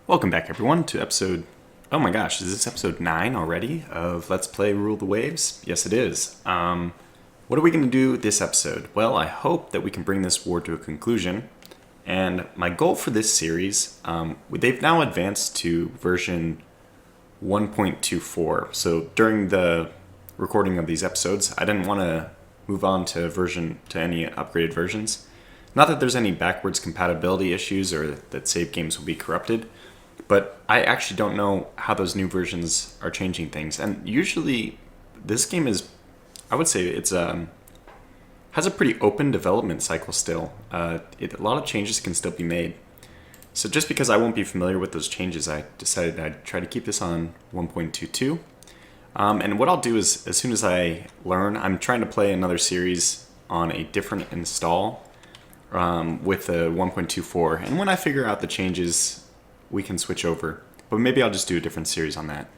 Welcome back, everyone, to episode. Oh my gosh, is this episode 9 already of Let's Play Rule the Waves? Yes, it is. What are we going to do this episode? Well, I hope that we can bring this war to a conclusion. And my goal for this series, they've now advanced to version 1.24. So during the recording of these episodes, I didn't want to move on to any upgraded versions. Not that there's any backwards compatibility issues or that save games will be corrupted, but I actually don't know how those new versions are changing things. And usually, this game is, I would say, it's has a pretty open development cycle still. A lot of changes can still be made. So just because I won't be familiar with those changes, I decided I'd try to keep this on 1.22. And what I'll do is, as soon as I learn, I'm trying to play another series on a different install with a 1.24. And when I figure out the changes, we can switch over. But maybe I'll just do a different series on that.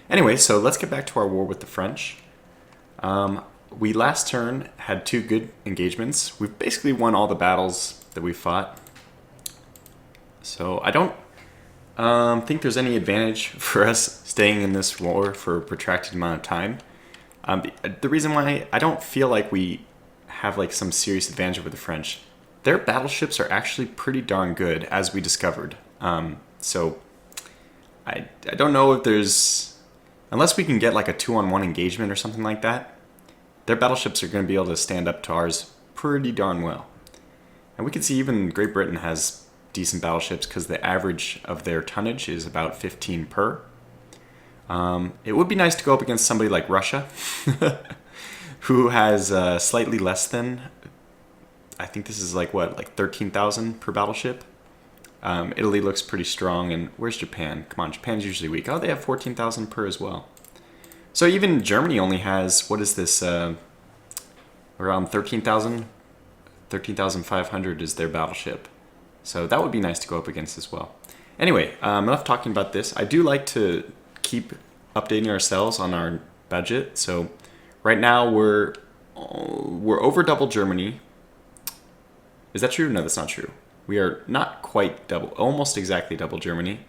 Anyway, so let's get back to our war with the French. We last turn had 2 good engagements. We've basically won all the battles that we fought. So I don't think there's any advantage for us staying in this war for a protracted amount of time. The reason why I don't feel like we have like some serious advantage over the French, their battleships are actually pretty darn good, as we discovered. So I don't know if there's, unless we can get like a 2-on-1 engagement or something like that, their battleships are going to be able to stand up to ours pretty darn well. And we can see even Great Britain has decent battleships because the average of their tonnage is about 15 per. It would be nice to go up against somebody like Russia, who has slightly less than, I think this is like 13,000 per battleship. Italy looks pretty strong, and where's Japan? Come on, Japan's usually weak. Oh, they have 14,000 per as well. So even Germany only has, what is this, around 13,000? 13,500 is their battleship. So that would be nice to go up against as well. Anyway, enough talking about this. I do like to keep updating ourselves on our budget. So right now we're over double Germany. Is that true? No, that's not true. We are not quite double, almost exactly double Germany.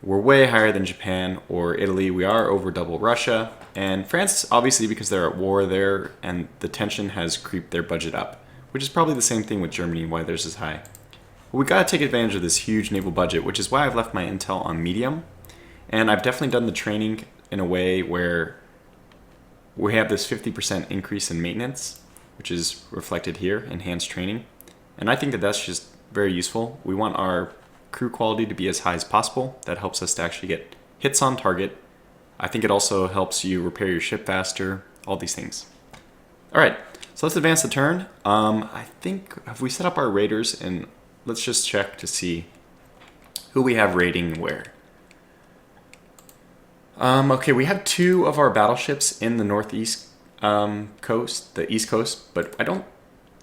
We're way higher than Japan or Italy. We are over double Russia. And France, obviously, because they're at war there, and the tension has creeped their budget up, which is probably the same thing with Germany, why theirs is high. But we got to take advantage of this huge naval budget, which is why I've left my intel on medium. And I've definitely done the training in a way where we have this 50% increase in maintenance, which is reflected here, enhanced training. And I think that that's just very useful. We want our crew quality to be as high as possible. That helps us to actually get hits on target. I think it also helps you repair your ship faster, all these things. All right, so let's advance the turn. I think, have we set up our raiders? And let's just check to see who we have raiding where. Okay, we have 2 of our battleships in the northeast coast, the east coast, but I don't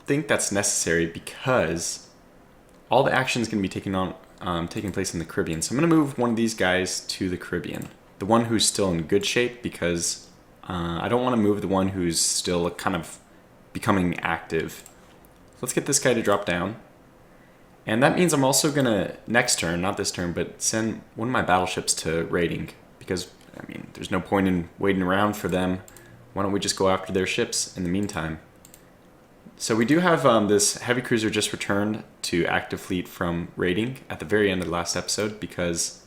think that's necessary because all the action is going to be taking place in the Caribbean. So I'm going to move one of these guys to the Caribbean, the one who's still in good shape, because I don't want to move the one who's still kind of becoming active. Let's get this guy to drop down. And that means I'm also going to, next turn, not this turn, but send one of my battleships to raiding, because, I mean, there's no point in waiting around for them. Why don't we just go after their ships in the meantime? So we do have this heavy cruiser just returned to active fleet from raiding at the very end of the last episode, because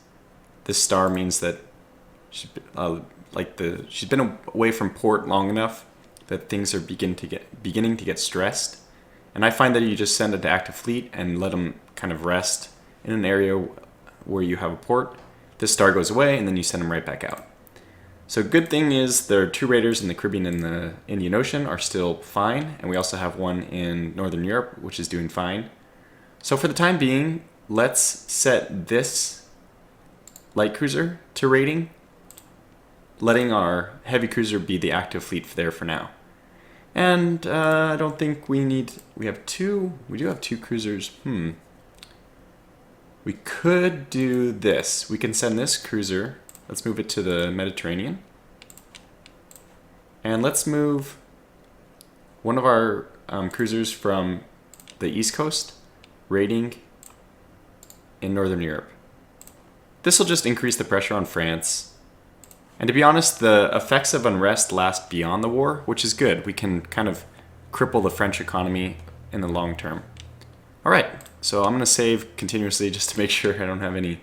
this star means that she's been away from port long enough that things are beginning to get stressed. And I find that you just send it to active fleet and let them kind of rest in an area where you have a port. This star goes away, and then you send them right back out. So good thing is there are 2 raiders in the Caribbean and the Indian Ocean are still fine, and we also have one in Northern Europe, which is doing fine. So for the time being, let's set this light cruiser to raiding, letting our heavy cruiser be the active fleet there for now. And I don't think we do have 2 cruisers. We could do this. We can send this cruiser. Let's move it to the Mediterranean. And let's move one of our cruisers from the East Coast, raiding in Northern Europe. This will just increase the pressure on France. And to be honest, the effects of unrest last beyond the war, which is good. We can kind of cripple the French economy in the long term. All right, so I'm going to save continuously just to make sure I don't have any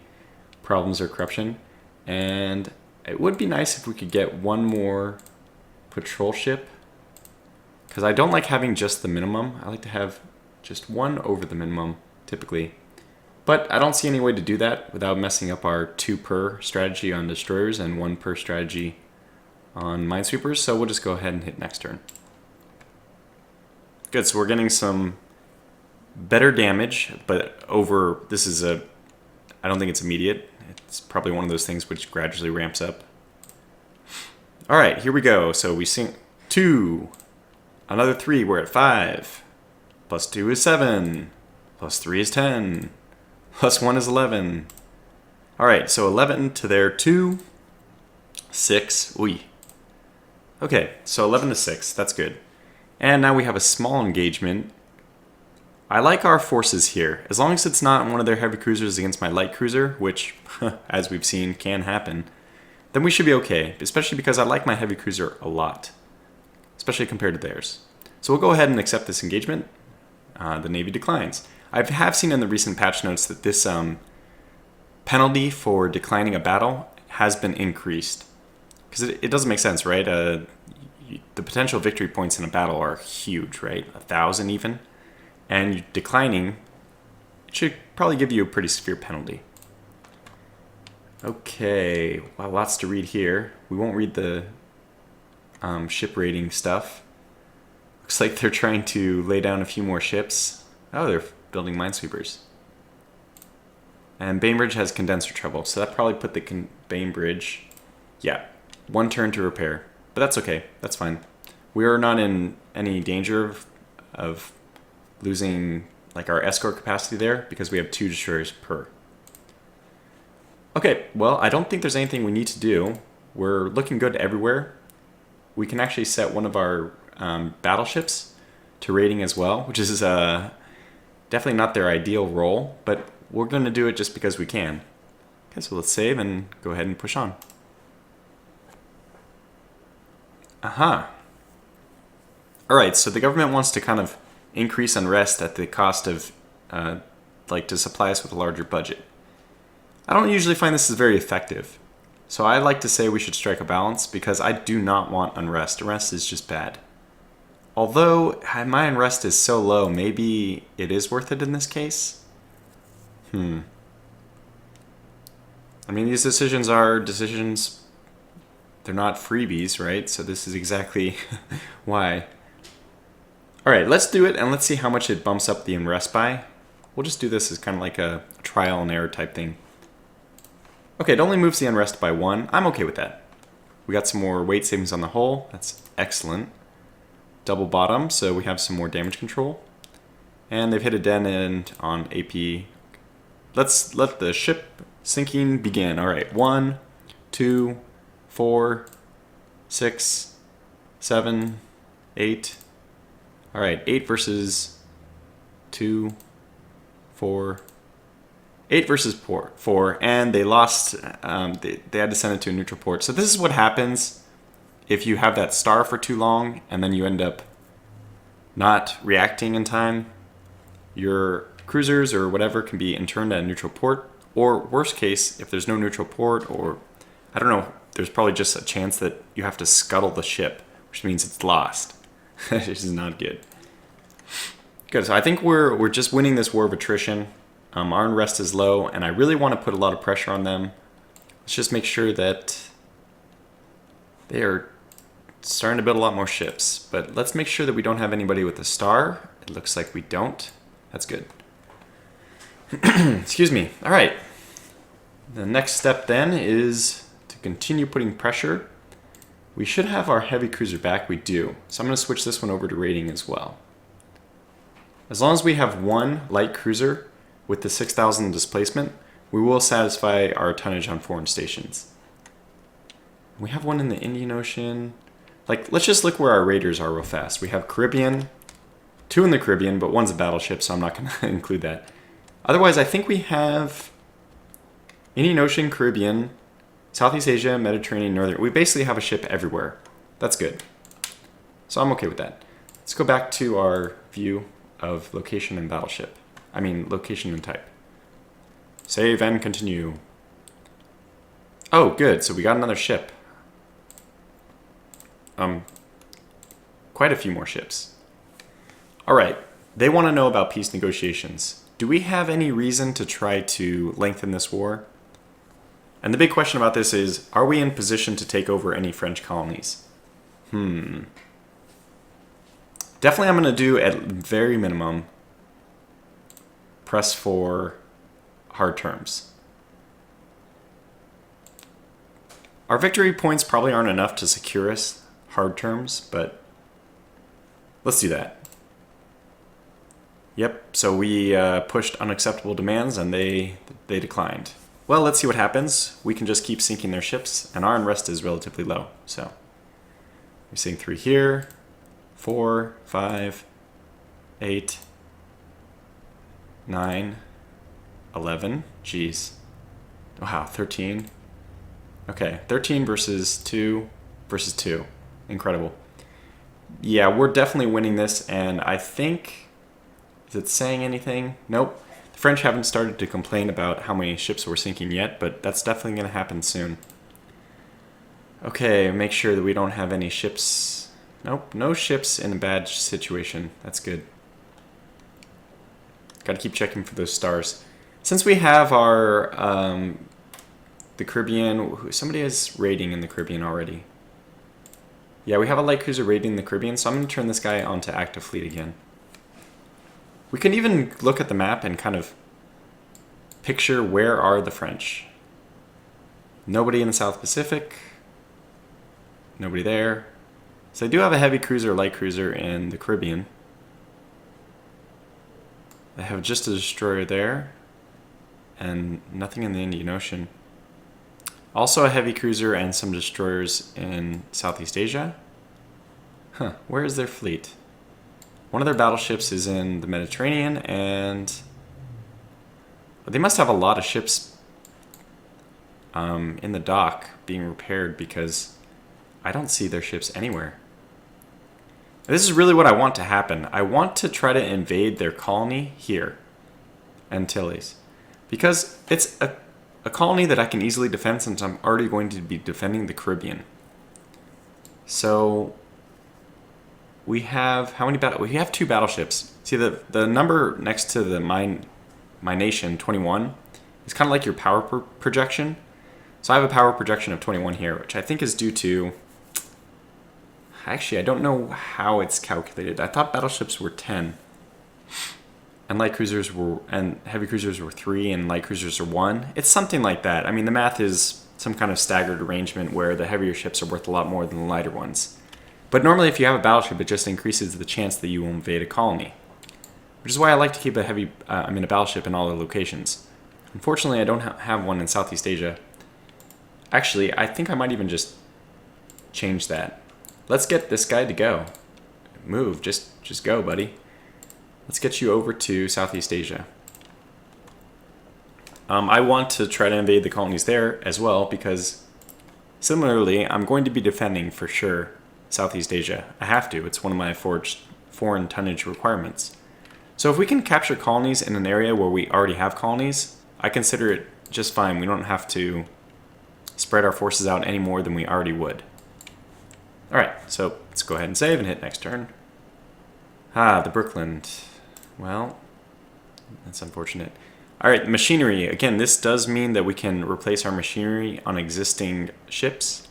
problems or corruption. And it would be nice if we could get one more patrol ship, because I don't like having just the minimum. I like to have just one over the minimum, typically. But I don't see any way to do that without messing up our 2 per strategy on destroyers and 1 per strategy on minesweepers, so we'll just go ahead and hit next turn. Good, so we're getting some better damage, but this is I don't think it's immediate. It's probably one of those things which gradually ramps up. All right, here we go. So we sink 2, another 3, we're at 5. Plus 2 is 7, plus 3 is 10, plus 1 is 11. All right, so 11 to their 2, 6, oui. Okay, so 11 to 6, that's good. And now we have a small engagement. I like our forces here. As long as it's not one of their heavy cruisers against my light cruiser, which, as we've seen, can happen, then we should be okay, especially because I like my heavy cruiser a lot, especially compared to theirs. So we'll go ahead and accept this engagement. The Navy declines. I have seen in the recent patch notes that this penalty for declining a battle has been increased. Because it doesn't make sense, right? The potential victory points in a battle are huge, right? 1,000 even. And declining, it should probably give you a pretty severe penalty. Okay, wow, lots to read here. We won't read the ship rating stuff. Looks like they're trying to lay down a few more ships. Oh, they're building minesweepers. And Bainbridge has condenser trouble, so that probably put the Bainbridge, yeah, 1 turn to repair. But that's okay, that's fine. We are not in any danger of losing like our escort capacity there because we have 2 destroyers per. Okay, well, I don't think there's anything we need to do. We're looking good everywhere. We can actually set one of our battleships to rating as well, which is definitely not their ideal role, but we're going to do it just because we can. Okay, so let's save and go ahead and push on. Aha. Alright, so the government wants to kind of increase unrest at the cost of, to supply us with a larger budget. I don't usually find this is very effective. So I like to say we should strike a balance because I do not want unrest. Unrest is just bad. Although my unrest is so low, maybe it is worth it in this case? I mean, these decisions are decisions. They're not freebies, right? So this is exactly why. All right, let's do it and let's see how much it bumps up the unrest by. We'll just do this as kind of like a trial and error type thing. Okay, it only moves the unrest by 1. I'm okay with that. We got some more weight savings on the hull. That's excellent. Double bottom, so we have some more damage control. And they've hit a dead end on AP. Let's let the ship sinking begin. All right, 1, 2, 4, 6, 7, 8. All right, 8 versus 2, 4. 8 versus 4, and they lost. They had to send it to a neutral port. So this is what happens if you have that star for too long, and then you end up not reacting in time. Your cruisers or whatever can be interned at a neutral port, or worst case, if there's no neutral port, or I don't know, there's probably just a chance that you have to scuttle the ship, which means it's lost. This is not good. Good. So I think we're just winning this war of attrition. Our unrest is low, and I really want to put a lot of pressure on them. Let's just make sure that they are starting to build a lot more ships. But let's make sure that we don't have anybody with a star. It looks like we don't. That's good. Excuse me. All right. The next step then is to continue putting pressure. We should have our heavy cruiser back. We do. So I'm going to switch this one over to rating as well. As long as we have one light cruiser with the 6,000 displacement, we will satisfy our tonnage on foreign stations. We have one in the Indian Ocean. Like, let's just look where our raiders are real fast. We have Caribbean, 2 in the Caribbean, but 1's a battleship, so I'm not going to include that. Otherwise, I think we have Indian Ocean, Caribbean, Southeast Asia, Mediterranean, Northern. We basically have a ship everywhere. That's good. So I'm okay with that. Let's go back to our view of location and battleship. I mean, location and type. Save and continue. Oh, good. So we got another ship. Quite a few more ships. All right. They want to know about peace negotiations. Do we have any reason to try to lengthen this war? And the big question about this is, are we in position to take over any French colonies? Definitely I'm going to do, at very minimum, press for hard terms. Our victory points probably aren't enough to secure us hard terms, but let's do that. Yep, so we pushed unacceptable demands and they declined. Well, let's see what happens. We can just keep sinking their ships, and our unrest is relatively low. So we're seeing 3 here, 4, 5, 8, 9, 11. Jeez. Wow, 13. Okay, 13 versus 2 versus 2. Incredible. Yeah, we're definitely winning this, and I think... Is it saying anything? Nope. The French haven't started to complain about how many ships we're sinking yet, but that's definitely going to happen soon. Okay, make sure that we don't have any ships. Nope, no ships in a bad situation. That's good. Got to keep checking for those stars. Since we have our the Caribbean, somebody is raiding in the Caribbean already. Yeah, we have a light cruiser raiding the Caribbean, so I'm going to turn this guy onto active fleet again. We can even look at the map and kind of picture where are the French. Nobody in the South Pacific. Nobody there. So I do have a heavy cruiser, light cruiser in the Caribbean. I have just a destroyer there. And nothing in the Indian Ocean. Also a heavy cruiser and some destroyers in Southeast Asia. Huh, where is their fleet? One of their battleships is in the Mediterranean, and they must have a lot of ships in the dock being repaired because I don't see their ships anywhere. This is really what I want to happen. I want to try to invade their colony here, Antilles, because it's a colony that I can easily defend since I'm already going to be defending the Caribbean. So... we have how many we have 2 battleships. See the number next to the my nation 21 is kind of like your power projection. So I have a power projection of 21 here, which I think is due to. Actually, I don't know how it's calculated. I thought battleships were 10, and light cruisers were and heavy cruisers were 3, and light cruisers are 1. It's something like that. I mean, the math is some kind of staggered arrangement where the heavier ships are worth a lot more than the lighter ones. But normally if you have a battleship, it just increases the chance that you will invade a colony. Which is why I like to keep a a battleship in all the locations. Unfortunately, I don't have one in Southeast Asia. Actually, I think I might even just change that. Let's get this guy to go. Move, just go, buddy. Let's get you over to Southeast Asia. I want to try to invade the colonies there as well because, similarly, I'm going to be defending for sure Southeast Asia. I have to. It's one of my foreign tonnage requirements. So if we can capture colonies in an area where we already have colonies, I consider it just fine. We don't have to spread our forces out any more than we already would. Alright, so let's go ahead and save and hit next turn. Ah, the Brookland. Well, that's unfortunate. Alright, machinery. Again, this does mean that we can replace our machinery on existing ships.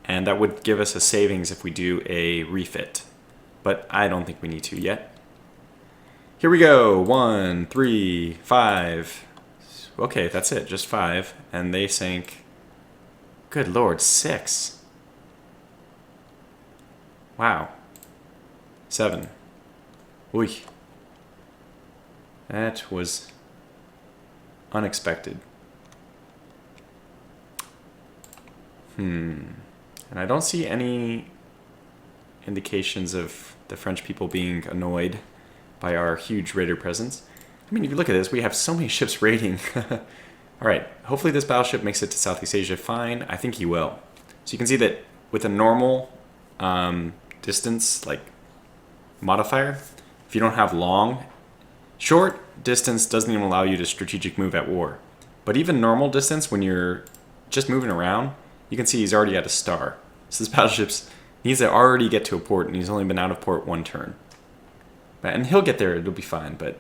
And that would give us a savings if we do a refit. But I don't think we need to yet. Here we go. 1, 3, 5. Okay, that's it. Just 5. And they sank... Good lord, 6. Wow. 7. Oy. That was unexpected. And I don't see any indications of the French people being annoyed by our huge raider presence. I mean, if you look at this, we have so many ships raiding. Alright, hopefully this battleship makes it to Southeast Asia fine. I think he will. So you can see that with a normal distance, like modifier, if you don't have long, short distance doesn't even allow you to strategic move at war. But even normal distance, when you're just moving around, you can see he's already at a star. So this battleship needs to already get to a port, and he's only been out of port 1 turn. And he'll get there, it'll be fine, but...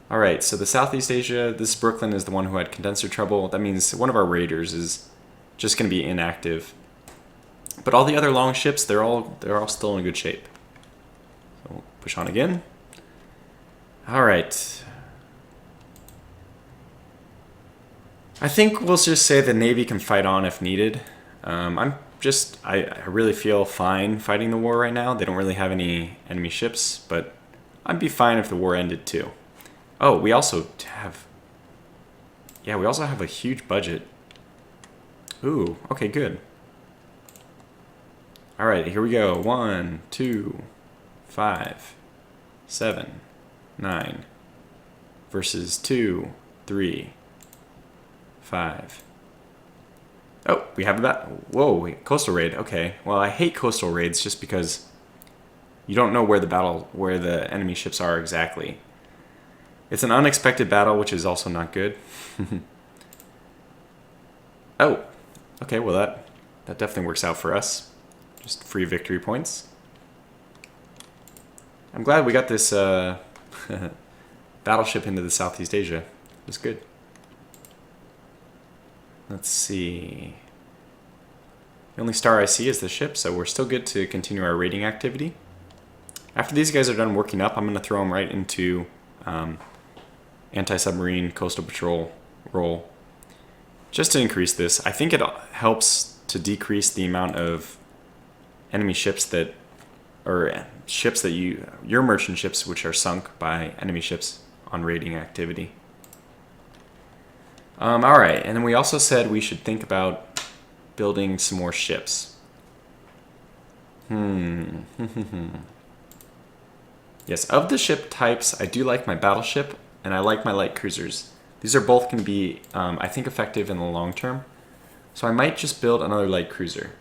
Alright, so the Southeast Asia, this Brooklyn is the one who had condenser trouble. That means one of our raiders is just going to be inactive. But all the other long ships, they're all still in good shape. So we'll push on again. Alright. I think we'll just say the Navy can fight on if needed. I really feel fine fighting the war right now. They don't really have any enemy ships, but I'd be fine if the war ended too. Oh, we also have a huge budget. Ooh, okay, good. All right, here we go. 1, 2, 5, 7, 9 versus 2, 3, 5. Oh, we have that. Whoa, wait, coastal raid. Okay. Well, I hate coastal raids just because you don't know where the enemy ships are exactly. It's an unexpected battle, which is also not good. Oh, okay, well that definitely works out for us. Just free victory points. I'm glad we got this battleship into the Southeast Asia. It was good. Let's see. The only star I see is the ship, so we're still good to continue our raiding activity. After these guys are done working up, I'm going to throw them right into anti-submarine coastal patrol role. Just to increase this, I think it helps to decrease the amount of enemy ships your merchant ships which are sunk by enemy ships on raiding activity. Alright, and then we also said we should think about building some more ships. Yes, of the ship types, I do like my battleship, and I like my light cruisers. These are both going to be, I think, effective in the long term. So I might just build another light cruiser.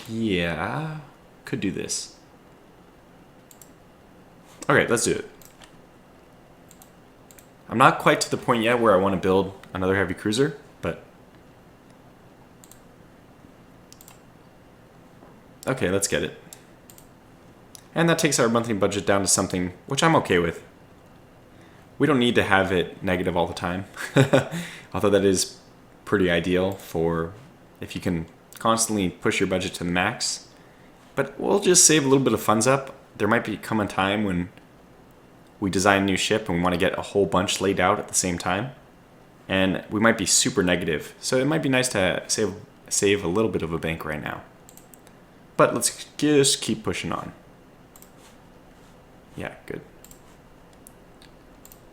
Yeah, could do this. Okay, let's do it. I'm not quite to the point yet where I want to build another heavy cruiser, but... Okay, let's get it. And that takes our monthly budget down to something which I'm okay with. We don't need to have it negative all the time. Although that is pretty ideal for if you can constantly push your budget to the max. But we'll just save a little bit of funds up. There might come a time when we design a new ship and we want to get a whole bunch laid out at the same time. And we might be super negative. So it might be nice to save a little bit of a bank right now. But let's just keep pushing on. Yeah, good.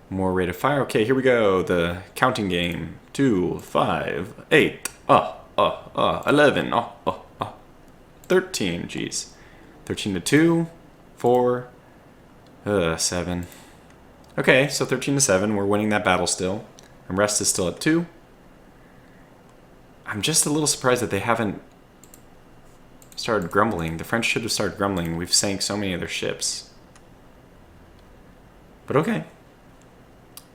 More rate of fire. Okay, here we go. The counting game. 2, 5, 8, 11, 13, jeez. 13 to 2, 4, 7. Okay, so 13 to 7. We're winning that battle still. And rest is still at 2. I'm just a little surprised that they haven't started grumbling. The French should have started grumbling. We've sank so many of their ships. But okay.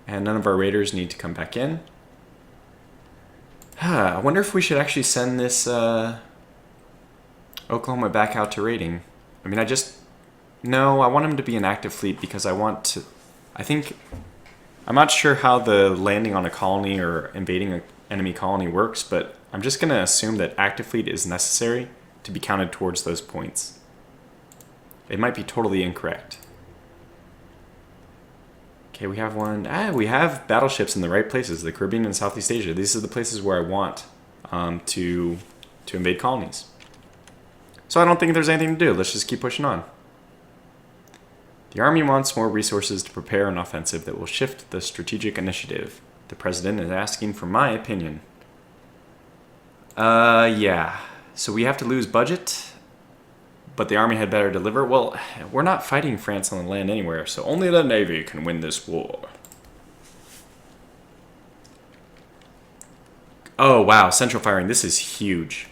And none of our raiders need to come back in. I wonder if we should actually send this Oklahoma back out to raiding. I mean, no, I want him to be an active fleet because I'm not sure how the landing on a colony or invading an enemy colony works, but I'm just going to assume that active fleet is necessary to be counted towards those points. It might be totally incorrect. Okay, we have one. We have battleships in the right places, the Caribbean and Southeast Asia. These are the places where I want to invade colonies. So I don't think there's anything to do. Let's just keep pushing on. The Army wants more resources to prepare an offensive that will shift the strategic initiative. The President is asking for my opinion. Yeah. So we have to lose budget, but the Army had better deliver. Well, we're not fighting France on the land anywhere, so only the Navy can win this war. Oh, wow, central firing. This is huge.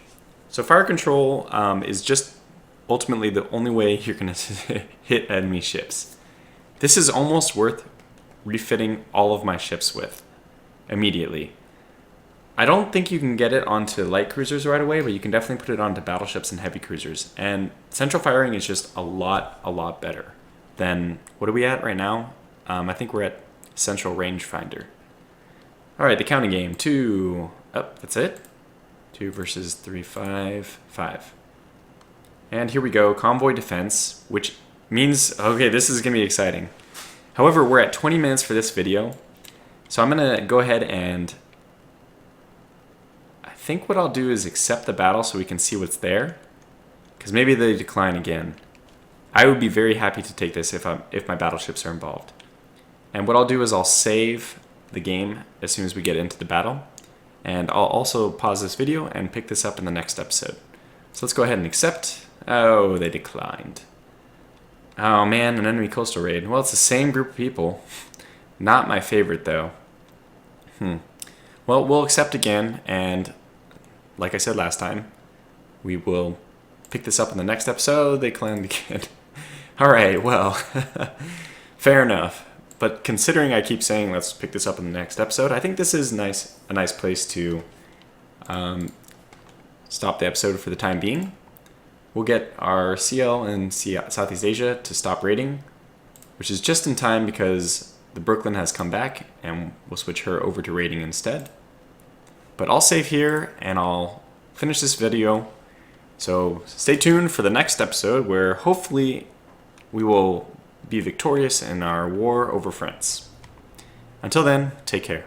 So fire control is just ultimately the only way you're going to hit enemy ships. This is almost worth refitting all of my ships with immediately. I don't think you can get it onto light cruisers right away, but you can definitely put it onto battleships and heavy cruisers. And central firing is just a lot better than, what are we at right now? I think we're at central rangefinder. All right, the counting game. 2. Oh, that's it. 2 versus 3, 5, 5. And here we go, convoy defense, which means, okay, this is going to be exciting. However, we're at 20 minutes for this video, so I'm going to go ahead and I think what I'll do is accept the battle so we can see what's there, because maybe they decline again. I would be very happy to take this if my battleships are involved. And what I'll do is I'll save the game as soon as we get into the battle, and I'll also pause this video and pick this up in the next episode. So let's go ahead and accept. Oh, they declined. Oh man, an enemy coastal raid. Well, it's the same group of people. Not my favorite though. Well, we'll accept again, and like I said last time, we will pick this up in the next episode. They declined again. Alright, well, fair enough. But considering I keep saying let's pick this up in the next episode, I think this is a nice place to stop the episode for the time being. We'll get our CL in Southeast Asia to stop raiding, which is just in time because the Brooklyn has come back, and we'll switch her over to raiding instead. But I'll save here, and I'll finish this video. So stay tuned for the next episode, where hopefully we will be victorious in our war over France. Until then, take care.